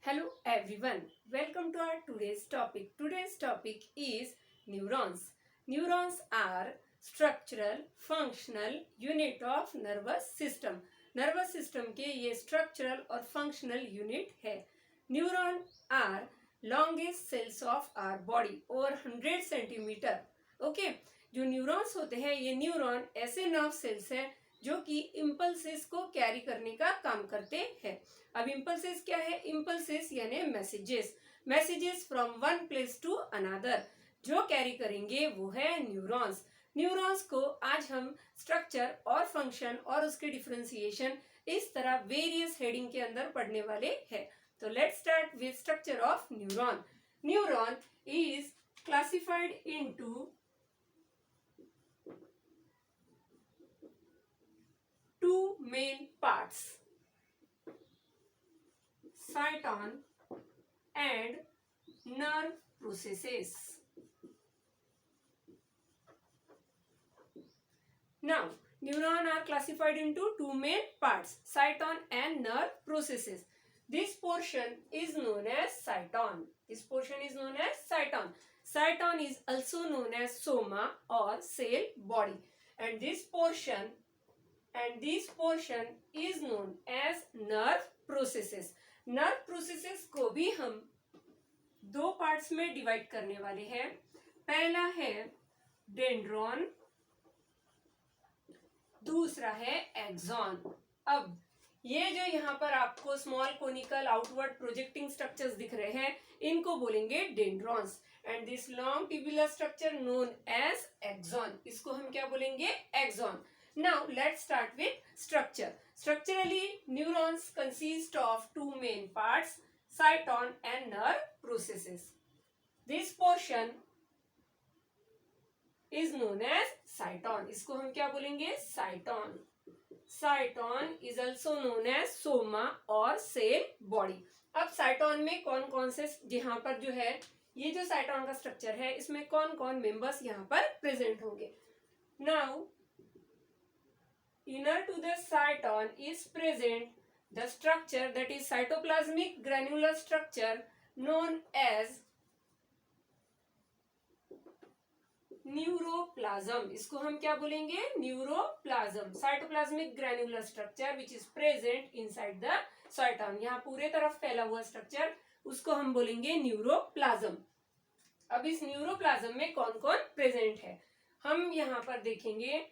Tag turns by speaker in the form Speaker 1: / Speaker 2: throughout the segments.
Speaker 1: Hello everyone, welcome to our today's topic. Today's topic is neurons. Neurons are structural, functional unit of nervous system. Nervous system के ये structural और functional unit है. Neuron are longest cells of our body over 100 centimeter. Okay, जो neurons होते हैं ये neuron ऐसे nerve cells हैं जो कि इम्पल्सेस को कैरी करने का काम करते हैं. अब इम्पल्सेस क्या है? इम्पल्सेस यानी messages. Messages from one place to another जो कैरी करेंगे वो है न्यूरॉन्स. न्यूरॉन्स को आज हम स्ट्रक्चर और फंक्शन और उसके डिफरेंशिएशन इस तरह वेरियस हेडिंग के अंदर पढ़ने वाले हैं. तो let's start with structure of neuron. Neuron is classified into two main parts, cyton and nerve processes. Now, neuron are classified into two main parts, cyton and nerve processes. This portion is known as cyton. This portion is known as cyton. Cyton is also known as soma or cell body, and this portion is known as nerve processes. nerve processes को भी हम दो parts में divide करने वाले हैं. पहला है डेंड्रॉन, दूसरा है एक्सॉन. अब ये जो यहाँ पर आपको small conical outward projecting structures दिख रहे हैं इनको बोलेंगे dendrons. And this long tubular structure known as axon, इसको हम क्या बोलेंगे? Axon. Now let's start with structure. Structurally, neurons consist of two main parts, cyton and nerve processes. This portion is known as cyton. इसको हम क्या बोलेंगे? cyton. Cyton is also known as soma और cell body. अब cyton में कौन कौन से यहाँ पर जो है ये जो cyton का स्ट्रक्चर है इसमें कौन कौन मेंबर्स यहाँ पर प्रेजेंट होंगे? Now inner to the cyton is present the structure that is cytoplasmic granular structure known as neuroplasm. इसको हम क्या बोलेंगे? Neuroplasm. Cytoplasmic granular structure which is present inside the cyton. यहाँ पूरे तरफ फैला हुआ स्ट्रक्चर उसको हम बोलेंगे न्यूरोप्लाज्म. अब इस न्यूरोप्लाज्म में कौन कौन प्रेजेंट है हम यहाँ पर देखेंगे.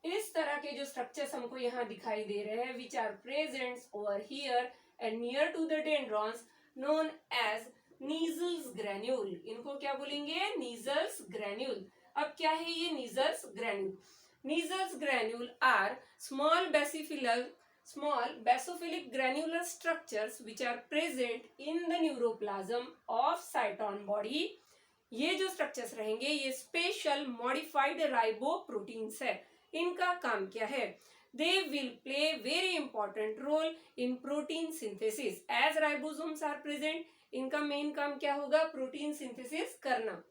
Speaker 1: इस तरह के जो स्ट्रक्चर्स हमको यहाँ दिखाई दे रहे हैं which are present over here and near to the dendrons known as Nissl's granule. इनको क्या बोलेंगे? Nissl's granule. अब क्या है ये Nissl's granule? Nissl's granule are small basophilic granular structures which are present in the neuroplasm of cyton body. ये जो structures रहेंगे ये स्पेशल मॉडिफाइड राइबोप्रोटीन्स है. इनका काम क्या है? They will play very important role in protein synthesis. As ribosomes are present इनका मेन काम क्या होगा? प्रोटीन सिंथेसिस करना.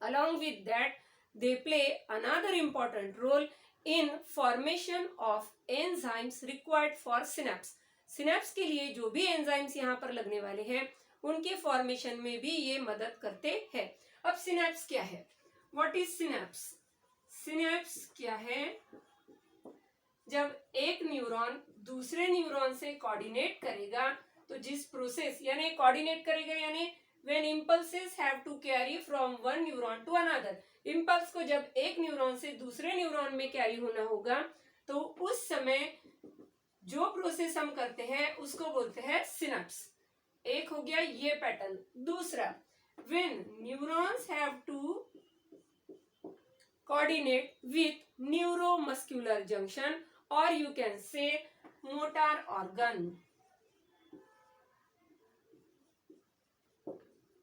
Speaker 1: Along with that they play another important role in formation of enzymes required for synapse. Synapse के लिए जो भी enzymes यहाँ पर लगने वाले हैं उनके फॉर्मेशन में भी ये मदद करते हैं. अब सिनेप्स क्या है? What is synapse? सिनेप्स क्या है? जब एक न्यूरॉन दूसरे न्यूरॉन से कोऑर्डिनेट करेगा तो जिस प्रोसेस यानी कोऑर्डिनेट करेगा यानी when impulses have to carry from one neuron to another. Impulse को जब एक न्यूरॉन से दूसरे न्यूरॉन में कैरी होना होगा तो उस समय जो प्रोसेस हम करते हैं उसको बोलते हैं सिनेप्स. एक हो गया ये पैटर्न. दूसरा when neurons have to coordinate with neuromuscular junction or you can say motor organ.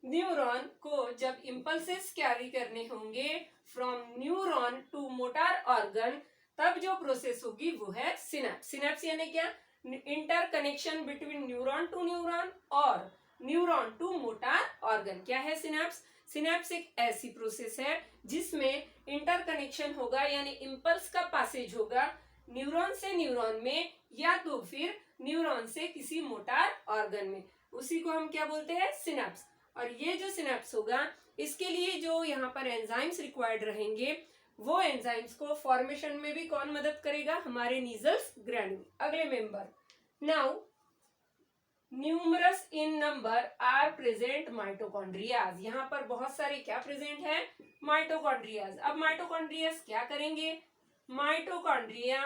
Speaker 1: Neuron को जब इंपल्सेस कैरी करने होंगे from neuron to motor organ तब जो प्रोसेस होगी वो है सिनेप्स. सिनेप्स यानी क्या? Inter connection between neuron to neuron और न्यूरॉन टू मोटर ऑर्गन. क्या है सिनेप्स? सिनेप्स एक ऐसी प्रोसेस है जिसमें इंटर कनेक्शन होगा यानी इंपल्स का पासेज होगा न्यूरॉन से न्यूरॉन में या तो फिर न्यूरॉन से किसी मोटार ऑर्गन में, उसी को हम क्या बोलते हैं, सिनेप्स। और ये जो सिनेप्स होगा, इसके लिए जो यहाँ पर एंजाइम्स रिक्वायर्ड रहेंगे, वो एंजाइम्स को फॉर्मेशन में भी कौन मदद करेगा, हमारे नीजल्स ग्रैन्यूल। अगले member, now numerous in number are present mitochondrias. यहाँ पर बहुत सारे क्या प्रेजेंट है, माइटोकॉन्ड्रियाज। अब माइटोकॉन्ड्रियाज क्या करेंगे, mitochondria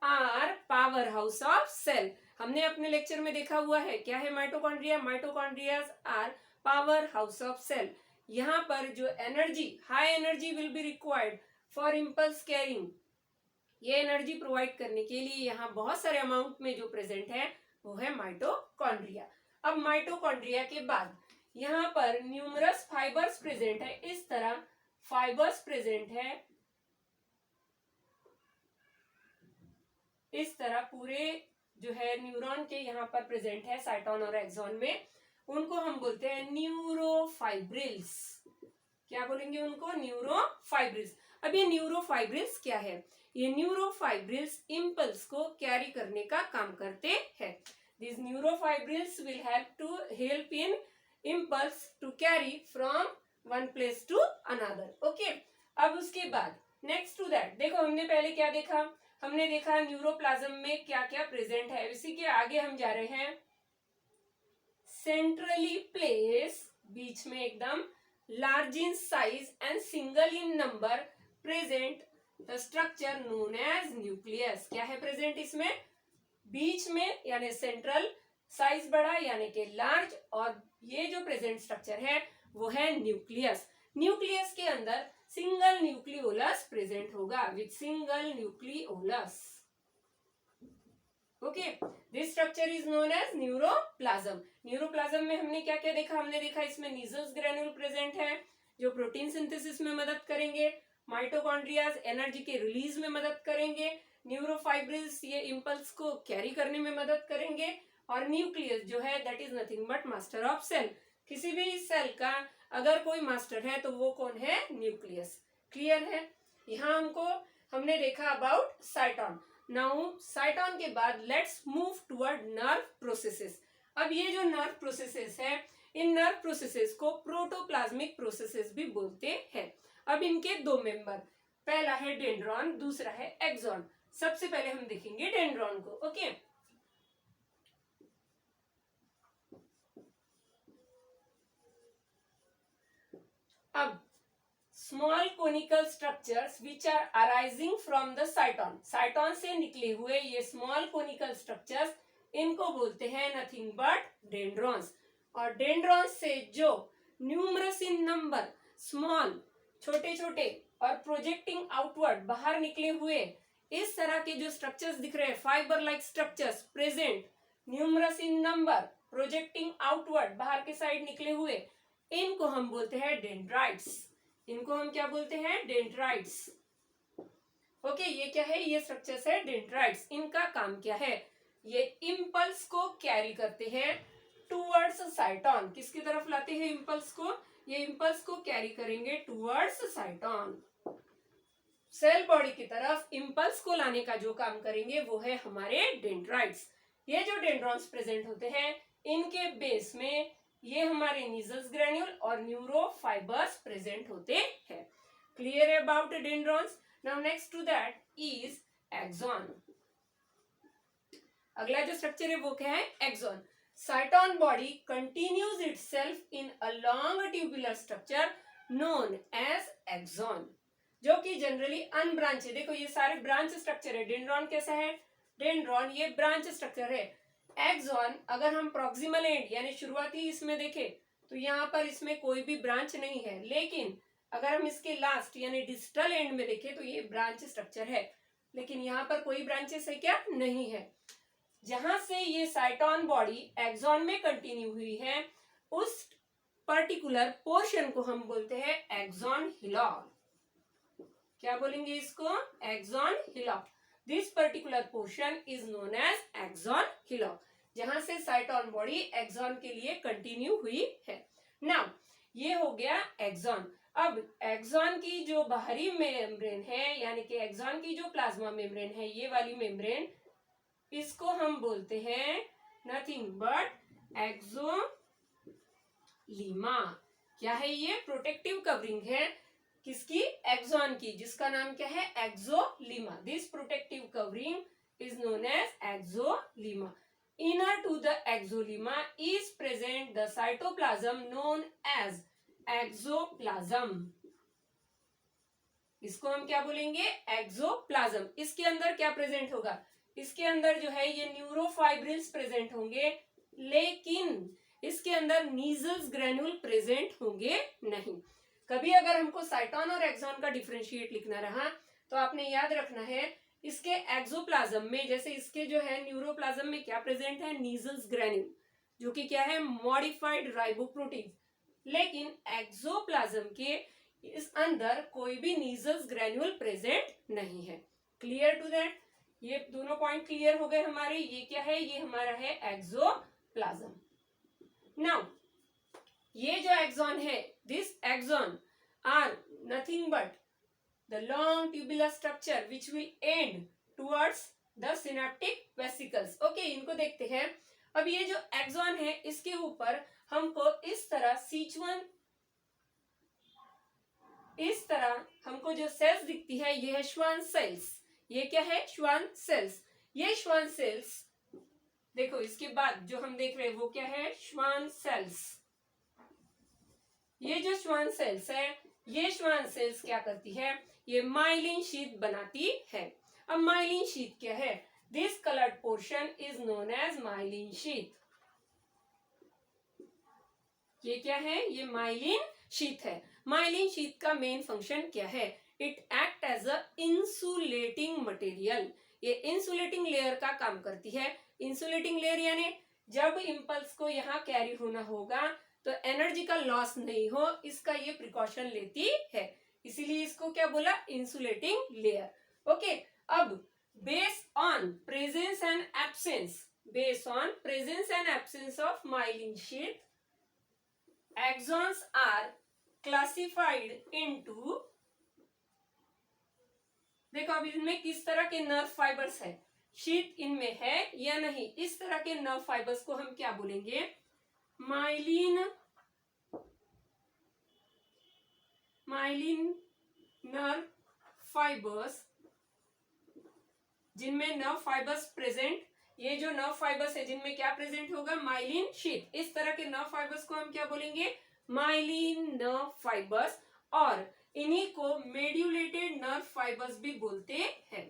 Speaker 1: are power house of cell. हमने अपने लेक्चर में देखा हुआ है, क्या है mitochondria, mitochondrias are power house of cell. यहाँ पर जो energy, high energy will be required for impulse carrying, ये एनर्जी प्रोवाइड करने के लिए यहाँ बहुत सारे अमाउंट में जो प्रेजेंट है वो है माइटोकॉन्ड्रिया। अब माइटोकॉन्ड्रिया के बाद यहाँ पर न्यूमरस फाइबर्स प्रेजेंट है, इस तरह फाइबर्स प्रेजेंट है, इस तरह पूरे जो है न्यूरॉन के यहाँ पर प्रेजेंट है साइटोन और एक्सॉन में, उनको हम बोलते हैं न्यूरोफाइब्रिल्स। क्या बोलेंगे उनको, न्यूरोफाइब्रिल्स। अब ये न्यूरोफाइब्रिल्स क्या है, ये न्यूरोफाइब्रिल्स इम्पल्स को कैरी करने का काम करते हैं। These neurofibrils will help in impulse to carry from one place to another. Okay. अब उसके बाद नेक्स्ट टू दैट देखो, हमने पहले क्या देखा, हमने देखा न्यूरोप्लाज्म में क्या क्या प्रेजेंट है। इसी के आगे हम जा रहे हैं, सेंट्रली प्लेस, बीच में एकदम, large in size and single in number, present the structure known as nucleus. क्या है प्रेजेंट इसमें, बीच में यानी सेंट्रल, साइज बड़ा यानी कि लार्ज, और ये जो प्रेजेंट स्ट्रक्चर है वो है न्यूक्लियस। न्यूक्लियस के अंदर सिंगल न्यूक्लियोलस प्रेजेंट होगा, with single nucleolus. Okay, this structure is known as neuroplasm. Neuroplasm में हमने क्या क्या देखा, हमने देखा इसमें नीजल्स ग्रैन्यूल प्रेजेंट है जो प्रोटीन सिंथेसिस में मदद करेंगे, माइटोकॉन्ड्रियाज एनर्जी के रिलीज में मदद करेंगे, न्यूरोफाइब्रिल्स ये इम्पल्स को कैरी करने में मदद करेंगे, और न्यूक्लियस जो है that is nothing but master of cell. किसी भी सेल का अगर कोई मास्टर है तो वो कौन है, न्यूक्लियस। क्लियर है। यहाँ हमने देखा अबाउट साइटोन। नाउ साइटोन के बाद let's move toward nerve processes. अब ये जो नर्व प्रोसेसेस है, इन नर्व प्रोसेसेस को प्रोटोप्लाज्मिक प्रोसेसेस भी बोलते हैं। अब इनके दो मेंबर, पहला है डेंड्रॉन, दूसरा है एक्सॉन। सबसे पहले हम देखेंगे डेंड्रॉन को। ओके, अब small conical structures which are arising from the cyton, cyton से निकले हुए ये स्मॉल कोनिकल स्ट्रक्चर्स, इनको बोलते हैं नथिंग बट डेंड्रॉन्स। और डेंड्रॉन्स से जो न्यूमरस इन नंबर, स्मॉल छोटे छोटे और प्रोजेक्टिंग आउटवर्ड बाहर निकले हुए इस तरह के जो स्ट्रक्चर्स दिख रहे हैं, fibre like structures present, numerous in number, projecting outward बाहर के साइड निकले हुए, इनको हम बोलते हैं डेंड्राइट्स। इनको हम क्या बोलते हैं, डेंड्राइट्स। ओके, ये क्या है, ये स्ट्रक्चर्स है डेंड्राइट्स। इनका काम क्या है, ये इम्पल्स को कैरी करते हैं टूवर्ड्स साइटोन। किसकी तरफ लाते हैं इम्पल्स को, ये इम्पल्स को कैरी करेंगे टूवर्ड्स साइटोन। सेल बॉडी की तरफ इम्पल्स को लाने का जो काम करेंगे वो है हमारे डेंड्राइट्स। ये जो डेंड्रॉन्स प्रेजेंट होते हैं, इनके बेस में ये हमारे नीजल्स ग्रैन्यूल और न्यूरोफाइबर्स प्रेजेंट होते हैं। Clear about dendrons. Now next to that is axon. अगला जो स्ट्रक्चर है वो क्या है, axon. Cyton body continues itself in a long tubular structure known as axon, जो कि जनरली अनब्रांच है। देखो ये सारे ब्रांच स्ट्रक्चर है। डेंड्रॉन कैसा है, डेंड्रॉन ये ब्रांच स्ट्रक्चर है। एक्सॉन अगर हम प्रॉक्सिमल एंड यानी शुरुआती इसमें देखें तो यहाँ पर इसमें कोई भी ब्रांच नहीं है, लेकिन अगर हम इसके लास्ट यानी डिस्टल एंड में देखें तो ये ब्रांच स्ट्रक्चर है, लेकिन यहाँ पर कोई ब्रांचेस है क्या, नहीं है। जहां से ये साइटोन बॉडी एक्सॉन में कंटिन्यू हुई है, उस पर्टिकुलर पोर्शन को हम बोलते हैं एक्सॉन हिलॉक। क्या बोलेंगे इसको, axon hillock. This particular portion is known as axon hillock, जहां से साइटोन बॉडी एक्सॉन के लिए कंटिन्यू हुई है। नाउ ये हो गया एक्सॉन। अब एक्सॉन की जो बाहरी मेम्ब्रेन है, यानी कि एक्सॉन की जो प्लाज्मा मेम्ब्रेन है, ये वाली मेम्ब्रेन, इसको हम बोलते हैं नथिंग बट एक्सोलीमा। क्या है ये? प्रोटेक्टिव कवरिंग है किसकी? एक्सॉन की, जिसका नाम क्या है? Axolemma. This protective covering is known as exolemma. Inner to the exolemma is present the cytoplasm known as exoplasm. इसको हम क्या बोलेंगे? एक्सोप्लाज्म। इसके अंदर क्या प्रेजेंट होगा? इसके अंदर जो है ये न्यूरोफाइब्रिल्स प्रेजेंट होंगे, लेकिन इसके अंदर नीजल्स ग्रेन्यूल प्रेजेंट होंगे नहीं। कभी अगर हमको साइटोन और एक्सॉन का डिफरेंशिएट लिखना रहा तो आपने याद रखना है इसके एक्सोप्लाज्म में, जैसे इसके जो है न्यूरोप्लाज्म में क्या प्रेजेंट है? नीजल्स ग्रेन्यूल, जो कि क्या है? मॉडिफाइड राइबोप्रोटीन। लेकिन एक्सोप्लाज्म के इस अंदर कोई भी नीजल्स ग्रेन्यूल प्रेजेंट नहीं है। Clear to that? ये दोनों पॉइंट क्लियर हो गए हमारे। ये क्या है? ये हमारा है एक्सोप्लाज्म। नाउ ये जो एक्सॉन है, this axon are nothing but the long tubular structure which will end towards the synaptic vesicles. Okay, इनको देखते हैं। अब ये जो एक्सॉन है इसके ऊपर हमको इस तरह C1, इस तरह हमको जो सेल्स दिखती है ये है श्वान सेल्स। ये क्या है? Schwann cells. ये श्वान सेल्स देखो, इसके बाद जो हम देख रहे हैं वो क्या है? Schwann cells. ये जो श्वान सेल्स है, ये श्वान सेल्स क्या करती है? ये माइलिन शीथ बनाती है। अब माइलिन शीथ क्या है? This coloured portion is known as myelin sheath. ये क्या है? ये माइलिन शीथ है। माइलिन शीथ का मेन फंक्शन क्या है? It act as a insulating material. ये इंसुलेटिंग लेयर का काम करती है। इंसुलेटिंग लेयर यानी जब इंपल्स को यहाँ कैरी होना होगा तो एनर्जी का लॉस नहीं हो, इसका ये प्रिकॉशन लेती है, इसीलिए इसको क्या बोला? Insulating layer. ओके, अब based on presence and absence of myelin sheath, axons are classified into, देखो अब इनमें किस तरह के नर्व फाइबर्स है, शीथ इनमें है या नहीं, इस तरह के नर्व फाइबर्स को हम क्या बोलेंगे? माइलिन नर्व फाइबर्स, जिनमें नर्व फाइबर्स प्रेजेंट, ये जो नर्व फाइबर्स है जिनमें क्या प्रेजेंट होगा? Myelin sheath. इस तरह के नर्व फाइबर्स को हम क्या बोलेंगे? Myelin nerve fibres. और इन्हीं को मेड्यूलेटेड नर्व फाइबर्स भी बोलते हैं।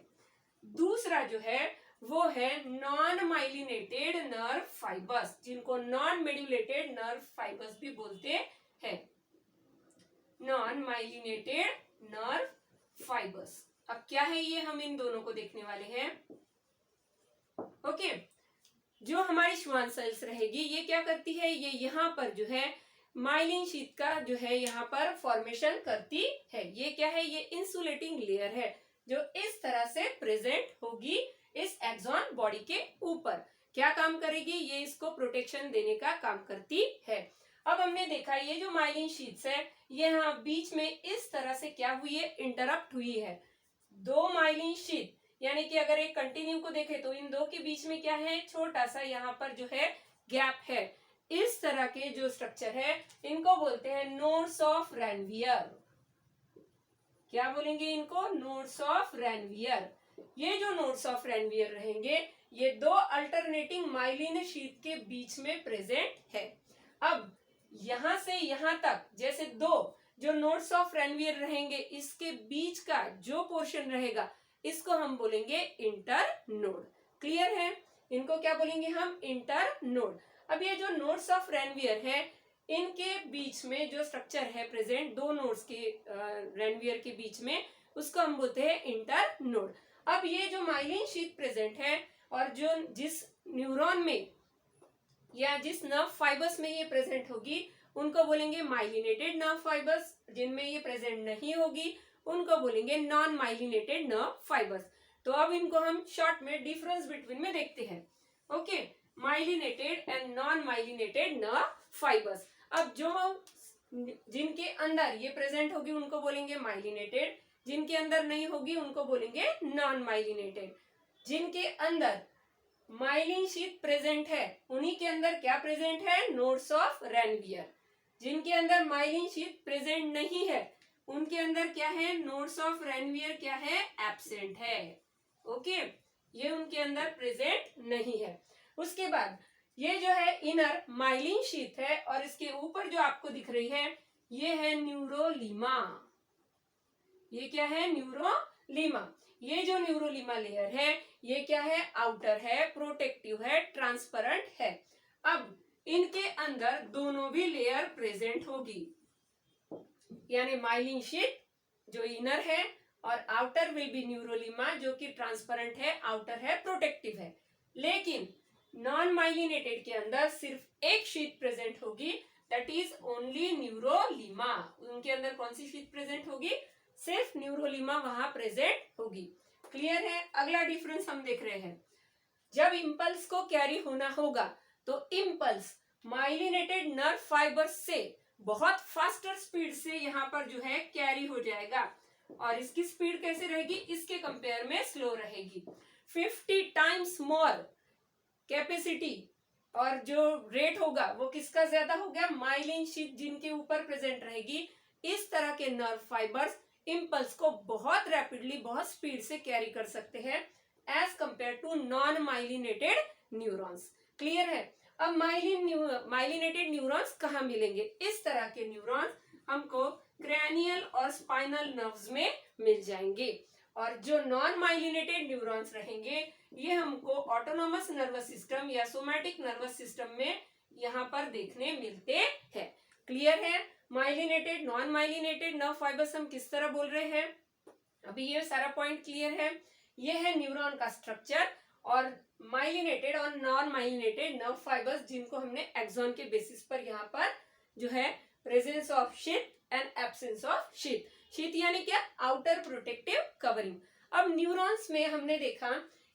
Speaker 1: दूसरा जो है वो है नॉन माइलिनेटेड नर्व फाइबर्स, जिनको नॉन मेड्यूलेटेड नर्व फाइबर्स भी बोलते हैं। Non myelinated nerve fibres. अब क्या है ये? हम इन दोनों को देखने वाले हैं। ओके, जो हमारी श्वान सेल्स रहेगी ये क्या करती है? ये यहाँ पर जो है माइलिन शीथ का जो है यहाँ पर फॉर्मेशन करती है। ये क्या है? ये इंसुलेटिंग लेयर है जो इस तरह से प्रेजेंट होगी इस एक्सॉन बॉडी के ऊपर। क्या काम करेगी? ये इसको प्रोटेक्शन देने का काम करती है। अब हमने देखा ये जो माइलिन शीट्स है ये यहाँ बीच में इस तरह से क्या हुई है? इंटरप्ट हुई है। दो माइलिन शीट, यानी कि अगर एक कंटिन्यू को देखें तो इन दो के बीच में क्या है? छोटा सा यहाँ पर जो है गैप है। इस तरह के जो स्ट्रक्चर है इनको बोलते हैं नोड्स ऑफ रैनवियर। क्या बोलेंगे इनको? Nodes of Ranvier. ये जो नोड्स ऑफ रैनवियर रहेंगे ये दो अल्टरनेटिंग माइलिन शीट के बीच में प्रेजेंट है। अब यहां से यहां तक जैसे दो जो नोड्स ऑफ रैनवियर रहेंगे इसके बीच का जो पोर्शन रहेगा इसको हम बोलेंगे इंटर नोड। क्लियर है? इनको क्या बोलेंगे हम? Inter node. अब ये जो नोड्स ऑफ रैनवियर है इनके बीच में जो स्ट्रक्चर है प्रेजेंट दो नोड्स के रैनवियर के बीच में, उसको हम बोलते हैं इंटर नोड। अब ये जो माइलिन शीट प्रेजेंट है और जो जिस न्यूरॉन में या जिस नर्व फाइबर्स में ये प्रेजेंट होगी उनको बोलेंगे माइलिनेटेड नर्व फाइबर्स। जिनमें ये प्रेजेंट नहीं होगी उनको बोलेंगे नॉन माइलिनेटेड नर्व फाइबर्स। तो अब इनको हम शॉर्ट में डिफरेंस बिटवीन में देखते हैं। Okay, myelinated and non myelinated nerve fibres. अब जो जिनके अंदर ये प्रेजेंट होगी उनको बोलेंगे माइलिनेटेड, जिनके अंदर नहीं होगी उनको बोलेंगे नॉन माइलिनेटेड। जिनके अंदर माइलिन शीथ प्रेजेंट है, उन्हीं के अंदर क्या प्रेजेंट है, नोड्स ऑफ रैनवियर। जिनके अंदर माइलिन शीथ प्रेजेंट नहीं है उनके अंदर क्या है, नोड्स ऑफ रैनवियर क्या है, एब्सेंट है। ओके, ये उनके अंदर प्रेजेंट नहीं है। उसके बाद ये जो है इनर माइलिन शीथ है और इसके ऊपर जो आपको दिख रही है ये है न्यूरोलीमा। ये क्या है, न्यूरोलीमा। ये जो न्यूरोलीमा लेयर है ये क्या है, आउटर है, प्रोटेक्टिव है, ट्रांसपेरेंट है। अब इनके अंदर दोनों भी लेयर प्रेजेंट होगी, यानी माइलिन शीथ जो इनर है और आउटर विल बी न्यूरोलीमा जो कि ट्रांसपेरेंट है, आउटर है, प्रोटेक्टिव है। लेकिन नॉन माइलिनेटेड के अंदर सिर्फ एक शीट प्रेजेंट होगी, दैट इज ओनली न्यूरोलीमा। उनके अंदर कौन सी शीट प्रेजेंट होगी, सिर्फ न्यूरोलीमा वहां प्रेजेंट होगी। क्लियर है। अगला डिफरेंस हम देख रहे हैं, जब इंपल्स को कैरी होना होगा तो इंपल्स माइलिनेटेड नर्व फाइबर्स से बहुत फास्टर स्पीड से यहाँ पर जो है कैरी हो जाएगा, और इसकी स्पीड कैसे रहेगी, इसके कंपेयर में स्लो रहेगी। 50 टाइम्स मोर कैपेसिटी और जो रेट होगा वो किसका ज्यादा हो गया, माइलिन शीथ जिनके ऊपर प्रेजेंट रहेगी। इस तरह के नर्व फाइबर्स इंपल्स को बहुत रैपिडली, बहुत स्पीड से कैरी कर सकते हैं as compare to non myelinated neurons. Clear है। अब माइलिनेटेड न्यूरॉन्स कहाँ मिलेंगे, इस तरह के न्यूरॉन्स हमको क्रैनियल और स्पाइनल नर्व्स में मिल जाएंगे, और जो नॉन माइलिनेटेड न्यूरॉन्स रहेंगे ये हमको ऑटोनोमस नर्वस सिस्टम या सोमैटिक नर्वस सिस्टम में यहाँ पर देखने मिलते हैं। क्लियर है। Myelinated non myelinated nerve fibres हम किस तरह बोल रहे हैं, अभी ये सारा पॉइंट क्लियर है। ये है न्यूरॉन का स्ट्रक्चर और माइलिनेटेड और नॉन माइलिनेटेड नर्व फाइबर्स जिनको हमने एक्सॉन के बेसिस पर यहाँ पर जो है presence of sheath and absence of sheath. Sheath यानी क्या, आउटर प्रोटेक्टिव कवरिंग। अब न्यूरॉन्स में हमने देखा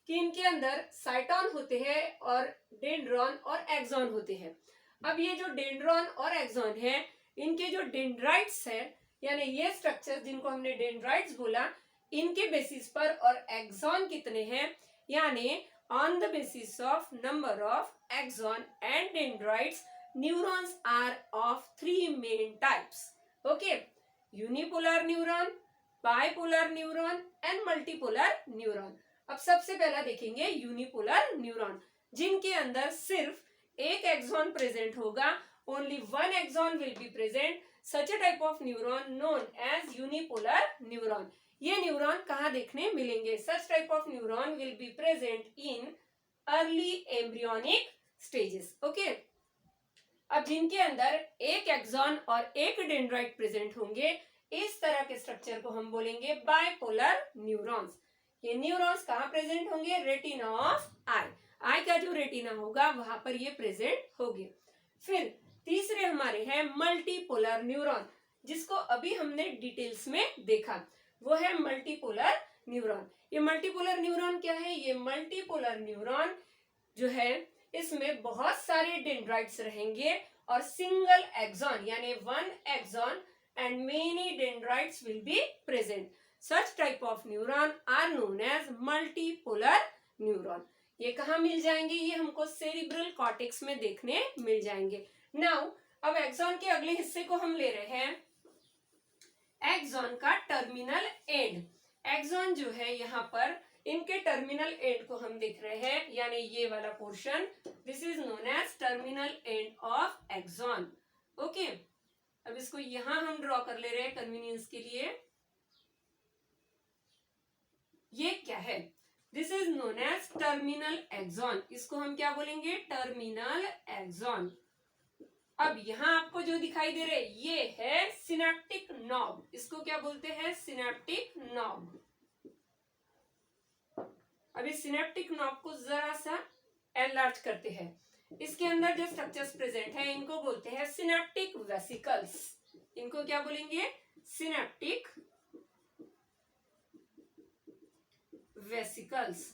Speaker 1: कि इनके अंदर साइटॉन होते हैं और डेंड्रॉन और एक्सॉन होते हैं। अब ये जो डेंड्रॉन और एक्सॉन है इनके जो डेंड्राइट्स है, यानी ये स्ट्रक्चर जिनको हमने डेंड्राइट्स बोला, इनके बेसिस पर और एक्सॉन कितने हैं, यानी on the basis of number of axon and dendrites neurons are of 3 main types. Okay, unipolar neuron, bipolar neuron and multipolar neuron. अब सबसे पहला देखेंगे यूनिपोलर न्यूरॉन, जिनके अंदर सिर्फ एक एक्सॉन प्रेजेंट होगा, only one axon will be present. Such a type of neuron known as unipolar neuron. ये न्यूरॉन कहाँ देखने मिलेंगे, such type of neuron will be present in early embryonic stages. Okay, अब जिनके अंदर एक एक्सॉन और एक डेंड्राइट प्रेजेंट होंगे, इस तरह के स्ट्रक्चर को हम बोलेंगे बाइपोलर न्यूरॉन्स। ये न्यूरॉन्स कहाँ प्रेजेंट होंगे, रेटिना ऑफ आई। आई का जो रेटिना होगा वहां पर ये प्रेजेंट होंगे। फिर तीसरे हमारे हैं मल्टीपोलर न्यूरॉन, जिसको अभी हमने डिटेल्स में देखा, वो है मल्टीपोलर न्यूरॉन। ये मल्टीपोलर न्यूरॉन क्या है, ये मल्टीपोलर न्यूरॉन जो है इसमें बहुत सारे डेंड्राइट्स रहेंगे और सिंगल एक्सॉन यानी one axon and many dendrites will be present. Such type of neuron are known as multipolar neuron. ये कहाँ मिल जाएंगे, ये हमको सेरिब्रल कॉर्टेक्स में देखने मिल जाएंगे। नाउ अब एक्सॉन के अगले हिस्से को हम ले रहे हैं एक्सॉन का टर्मिनल एंड। एक्सॉन जो है यहाँ पर इनके टर्मिनल एंड को हम देख रहे हैं, यानी ये वाला portion, this is known as terminal end of axon. Okay, अब इसको यहां हम ड्रॉ कर ले रहे हैं कन्वीनियंस के लिए। ये क्या है, this is known as terminal axon. इसको हम क्या बोलेंगे, टर्मिनल एक्सॉन। अब यहाँ आपको जो दिखाई दे रहे ये है सिनेप्टिक नॉब। इसको क्या बोलते हैं, सिनेप्टिक नॉब। अभी सिनेप्टिक नॉब को जरा सा एनलार्ज करते हैं। इसके अंदर जो स्ट्रक्चर्स प्रेजेंट है इनको बोलते हैं सिनेप्टिक वेसिकल्स। इनको क्या बोलेंगे, सिनेप्टिक वेसिकल्स।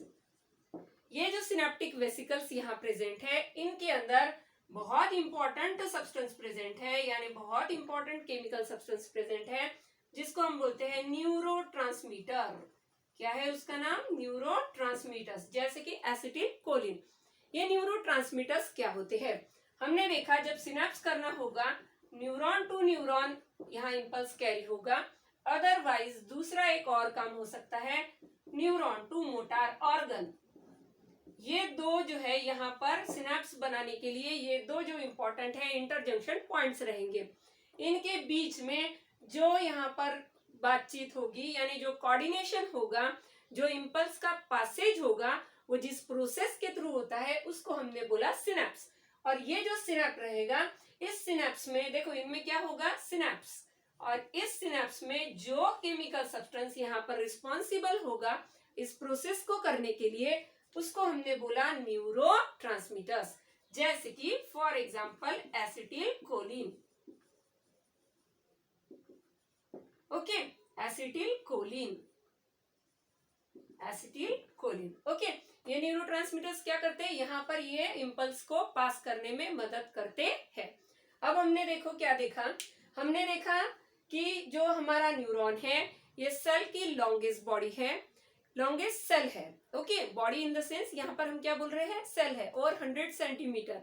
Speaker 1: ये जो सिनेप्टिक वेसिकल्स यहाँ प्रेजेंट है इनके अंदर बहुत इंपॉर्टेंट सब्सटेंस प्रेजेंट है, यानी बहुत इंपॉर्टेंट केमिकल सब्सटेंस प्रेजेंट है, जिसको हम बोलते हैं न्यूरोट्रांसमीटर। क्या है उसका नाम? न्यूरोट्रांसमीटर्स, जैसे कि एसिटिल कोलिन। ये न्यूरोट्रांसमीटर्स क्या होते हैं? हमने देखा जब सिनेप्स करना होगा, न्यूरॉन टू न्यूरॉन यहाँ इंपल्स कैरी होगा। अदरवाइज दूसरा एक और काम हो सकता है, न्यूरॉन टू मोटर ऑर्गन। ये दो जो है यहाँ पर सिनेप्स बनाने के लिए ये दो जो इंपॉर्टेंट है इंटरजंक्शन पॉइंट्स रहेंगे। इनके बीच में जो यहाँ पर बातचीत होगी, यानी जो कोऑर्डिनेशन होगा, जो इंपल्स का पासेज होगा, वो जिस प्रोसेस के थ्रू होता है उसको हमने बोला सिनेप्स। और ये जो सिनेप्स रहेगा, इस सिनेप्स में देखो इनमें क्या होगा? सिनेप्स। और इस सिनेप्स में जो केमिकल सब्सटेंस यहाँ पर रिस्पॉन्सिबल होगा इस प्रोसेस को करने के लिए, उसको हमने बोला न्यूरोट्रांसमीटर्स, जैसे कि for example acetyl choline. Okay, acetyl choline, acetyl choline. Okay, ये न्यूरोट्रांसमीटर्स क्या करते हैं? यहाँ पर ये इंपल्स को पास करने में मदद करते हैं। अब हमने देखो क्या देखा? हमने देखा कि जो हमारा न्यूरॉन है ये सेल की लॉन्गेस्ट बॉडी है, लॉन्गेस्ट सेल है। Okay, body in the sense यहाँ पर हम क्या बोल रहे हैं? सेल है, और 100 सेंटीमीटर।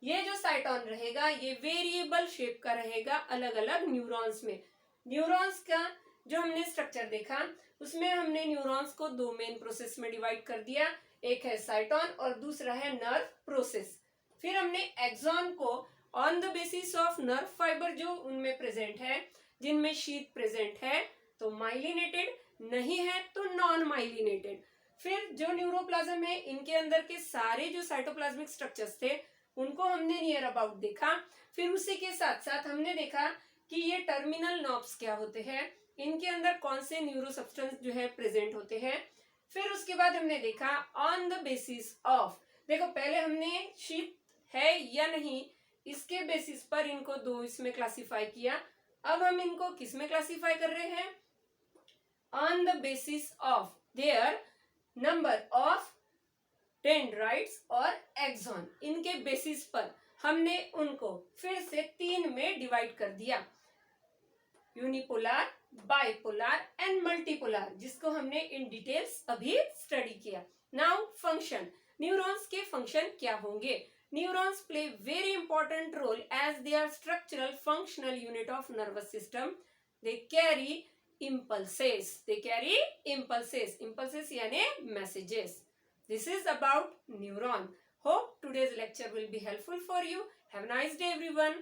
Speaker 1: ये जो साइटोन रहेगा ये वेरिएबल शेप का रहेगा अलग अलग न्यूरॉन्स में। न्यूरॉन्स का जो हमने स्ट्रक्चर देखा उसमें हमने न्यूरॉन्स को दो मेन प्रोसेस में डिवाइड कर दिया, एक है साइटोन और दूसरा है नर्व प्रोसेस। फिर हमने एक्सॉन को on the basis of nerve fibre जो उनमें प्रेजेंट है, जिनमें शीथ प्रेजेंट है तो माइलिनेटेड, नहीं है तो नॉन माइलिनेटेड। फिर जो न्यूरोप्लाज्म है इनके अंदर के सारे जो साइटोप्लाज्मिक स्ट्रक्चर्स थे उनको हमने नियर अबाउट देखा। फिर उसी के साथ साथ हमने देखा कि ये टर्मिनल नॉब्स क्या होते हैं, इनके अंदर कौन से न्यूरो सब्सटेंस जो है प्रेजेंट होते हैं। फिर उसके बाद हमने देखा ऑन द बेसिस ऑफ, देखो पहले हमने शीथ है या नहीं इसके बेसिस पर इनको दो इसमें क्लासिफाई किया। अब हम इनको किस में क्लासिफाई कर रहे हैं? On the basis of their number of dendrites और एक्सॉन, इनके बेसिस पर हमने उनको फिर से 3 में डिवाइड कर दिया, यूनिपोलर, बाइपोलर एंड मल्टीपोलर, जिसको हमने इन डिटेल्स अभी स्टडी किया। नाउ फंक्शन, न्यूरॉन्स के फंक्शन क्या होंगे? Neurons play very important role as they are structural functional unit of nervous system. They carry impulses, they carry impulses, impulses यानी messages. This is about neuron. Hope today's lecture will be helpful for you. Have a nice day everyone.